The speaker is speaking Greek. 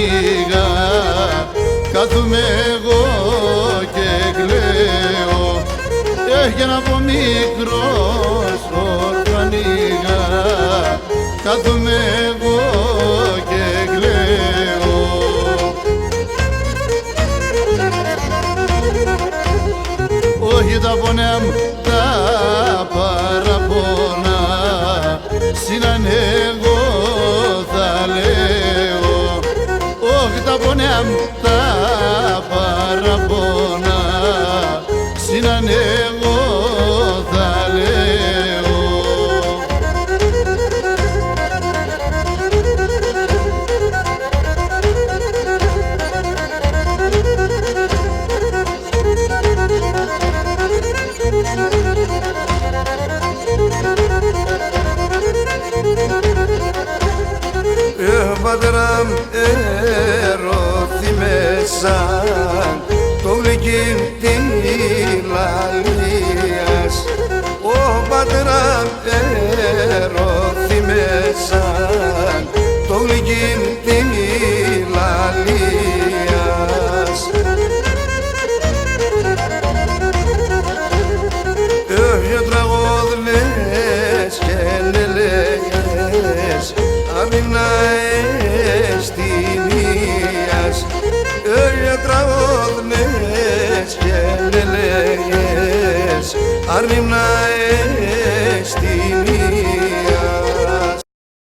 ανοίγα, κάθομαι εγώ και κλαίω. Για να πω μικρός όρθιο ανοίγα, κάθομαι εγώ και κλαίω. Όχι τα πονέα μου τα παραπονά, σύναν εγώ θα λέω. Όχι τα πονέα μου τα παραπονά, σύναν εγώ θα λέω. Πατέρα μου ερωθήμεσαν το γλυκύν τη λαλίας. Ο πατέρα μου ερωθήμεσαν το γλυκύν τη λαλίας. Για τραγώδλες και λελέγες αμήνα εστινίας. Για τραγώδλες και λελέγες αμήνα